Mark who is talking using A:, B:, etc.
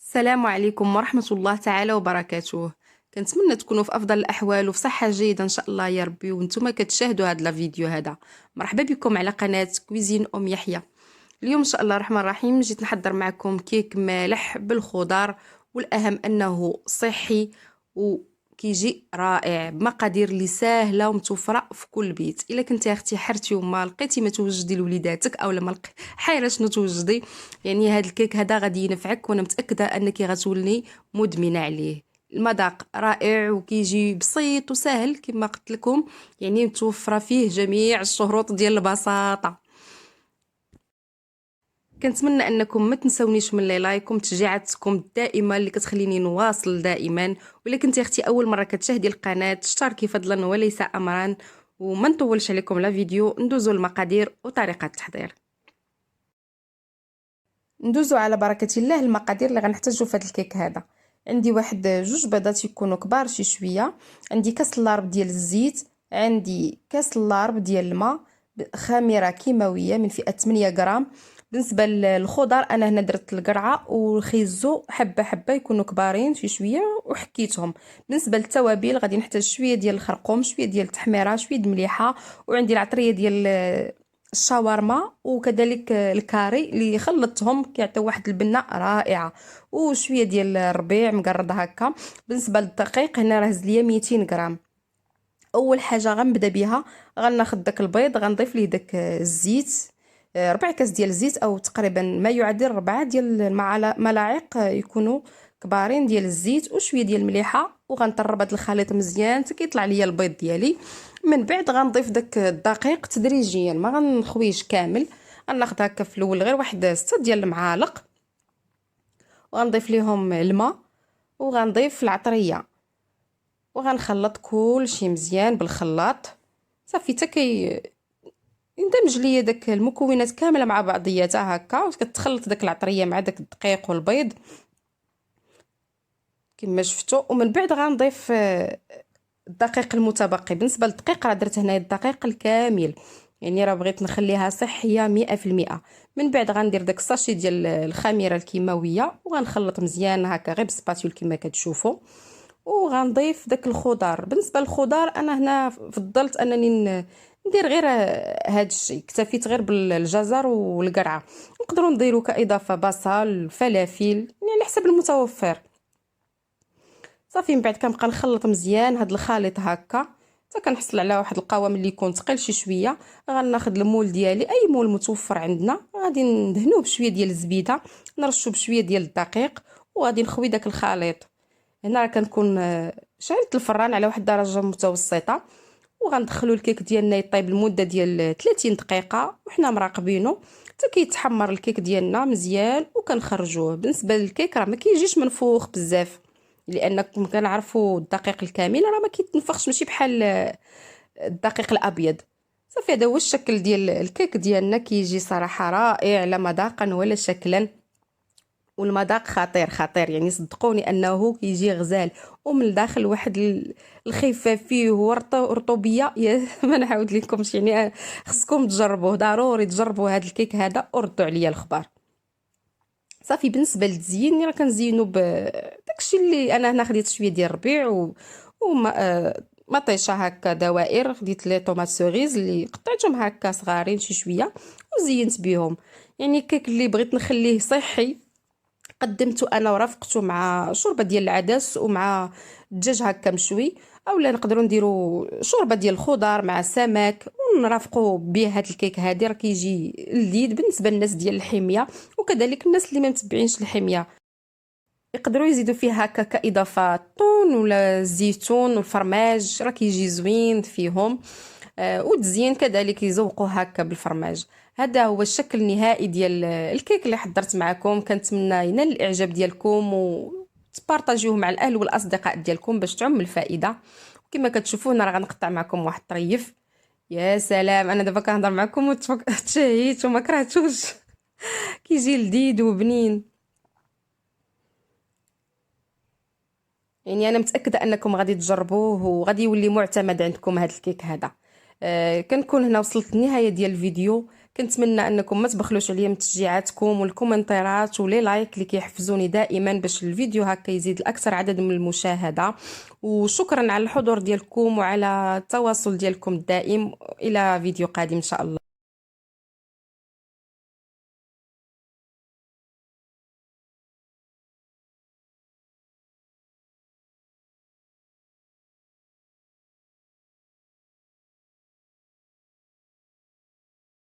A: السلام عليكم ورحمة الله تعالى وبركاته. كنتمنى تكونوا في افضل الاحوال وفي صحة جيدة ان شاء الله يا ربي، وانتم كتشاهدوا هذا الفيديو هذا. مرحبا بكم على قناة كويزين ام يحيى. اليوم ان شاء الله الرحمن الرحيم جيت نحضر معكم كيك مالح بالخضار، والاهم انه صحي وكيجي رائع بمقادير اللي ساهله ومتوفره في كل بيت. الا كنتي يا اختي حرتي وما لقيتي ما توجدي لوليداتك او لما حايره شنو توجدي، يعني هذا الكيك هذا غادي ينفعك، وانا متاكده انك غتولي مدمنه عليه. المذاق رائع وكيجي بسيط وسهل كما قلت لكم، يعني متوفره فيه جميع الشروط ديال البساطه. كنتمنى انكم ما تنسونيش من لي لايك وتشجيعاتكم الدائمه اللي كتخليني نواصل دائما. ولا كنتي اختي اول مره كتشاهدي القناه اشتركي فضلا وليس امرا. وما نطولش عليكم لا فيديو، ندوزو المقادير وطريقه التحضير. ندوزو على بركه الله المقادير اللي غنحتاجو في هذا الكيك هذا. عندي واحد جوج بيضات يكونوا كبار شي شويه، عندي كاس لارب ديال الزيت، عندي كاس لارب ديال الماء، خميره كيماويه من فئه 8 غرام. بالنسبه للخضر انا هنا درت القرعه والخيزو حبه حبه يكونوا كبارين شي شويه وحكيتهم. بالنسبه للتوابل غادي نحتاج شويه ديال الخرقوم، شويه ديال التحميره، شويه د المليحه، وعندي العطريه ديال الشاورما، وكذلك الكاري اللي خلطتهم كيعطيو واحد البنه رائعه، وشويه ديال الربيع مقرد هكا. بالنسبه للدقيق هنا راه هز ليا 200 غرام. اول حاجه غنبدا بها غناخذ داك البيض غنضيف ليه داك الزيت، ربع كاس ديال الزيت او تقريبا ما يعادل 4 ديال ملاعق يكونوا كبارين ديال الزيت، وشويه ديال المليحه، وغنطرب هذا الخليط مزيان حتى كيطلع ليا البيض ديالي. من بعد غنضيف داك الدقيق تدريجيا، ما غنخويش كامل. غناخذ هكا في الاول غير واحد 6 ديال المعالق، وغنضيف ليهم الماء، وغنضيف العطريه، وغنخلط كل شيء مزيان بالخلاط. صافي حتى يندمج ليا داك المكونات كامله مع بعضياتها هكا، وكتخلط داك العطريه مع داك الدقيق والبيض كما شفتوا. ومن بعد غنضيف الدقيق المتبقي. بالنسبه للدقيق راه درت هنايا الدقيق الكامل، يعني راه بغيت نخليها صحيه 100%. من بعد غندير داك الساشي ديال الخميره الكيماويه وغنخلط مزيان هكا غير بسباتيول كما كتشوفوا. وغنضيف داك الخضار. بالنسبه للخضار انا هنا فضلت انني ندير غير هاد الشيء، اكتفيت غير بالجزر والقرعه. نقدروا نديروا كاضافه بصل فلافل، يعني على حسب المتوفر. صافي من بعد كنبقى نخلط مزيان هاد الخليط هكا حتى كنحصل على واحد القوام اللي يكون ثقيل شي شويه. غناخذ المول ديالي، اي مول متوفر عندنا، غادي ندهنوه بشويه ديال الزبيده، نرشو بشويه ديال الدقيق، وغادي نخوي داك الخليط. هنا راه كنكون شعلت الفران على واحد الدرجه متوسطه، وغندخلوا الكيك ديالنا يطيب لمده ديال 30 دقيقه وحنا مراقبينه حتى كيتحمر الكيك ديالنا مزيان وكنخرجوه. بالنسبه للكيك راه ما كيجيش منفوخ بزاف، لانكم كنعرفوا الدقيق الكامل راه ما كيتنفخش، ماشي بحال الدقيق الابيض. صافي هذا هو الشكل ديال الكيك ديالنا، كيجي صراحه رائع لا مذاقا ولا شكلا، والمذاق خطير خطير، يعني صدقوني انه كيجي غزال. ومن الداخل واحد الخفه فيه ورطوبيه يا ما نعاود لكمش، يعني خصكم تجربوه، ضروري تجربوا هذا الكيك هذا وردوا عليا الخبر. صافي بالنسبه للتزيين راه كنزينو بداكشي اللي انا هنا خديت شويه ديال الربيع وما مطيشه هكا دوائر، خديت لي طوماط سوريز اللي قطعتهم هكا صغارين شي شويه وزينت بهم. يعني الكيك اللي بغيت نخليه صحي قدمته انا ورافقته مع شوربه ديال العدس ومع الدجاج هكا مشوي، اولا نقدروا نديروا شوربه ديال الخضار مع السمك ونرافقوا به هذا الكيك هادي، راه كيجي لذيذ بالنسبه للناس ديال الحميه، وكذلك الناس اللي ما متبعينش الحميه يقدروا يزيدوا فيها هكا كاضافه الطون ولا الزيتون والفرماج، راه كيجي زوين فيهم. وتزيين كذلك يزوقوا هكا بالفرماج. هذا هو الشكل النهائي ديال الكيك اللي حضرت معكم. كنتمنى ينال الاعجاب ديالكم وتبارطاجيوه مع الاهل والاصدقاء ديالكم باش تعم الفائده. وكما كتشوفوا انا راه غنقطع معكم واحد الطريف. يا سلام، انا دابا كنهضر معكم وتشهيت وما كرهتوش. كيجي لذيذ وبنين، يعني انا متاكده انكم غادي تجربوه وغادي يولي معتمد عندكم هذا الكيك هذا. كنكون هنا وصلت للنهايه ديال الفيديو. كنتمنى انكم ما تبخلوش عليا من تشجيعاتكم والكومنتات ولي لايك اللي كيحفزوني دائما باش الفيديو هكا يزيد الاكثر عدد من المشاهده. وشكرا على الحضور ديالكم وعلى التواصل ديالكم الدائم. الى فيديو قادم ان شاء الله.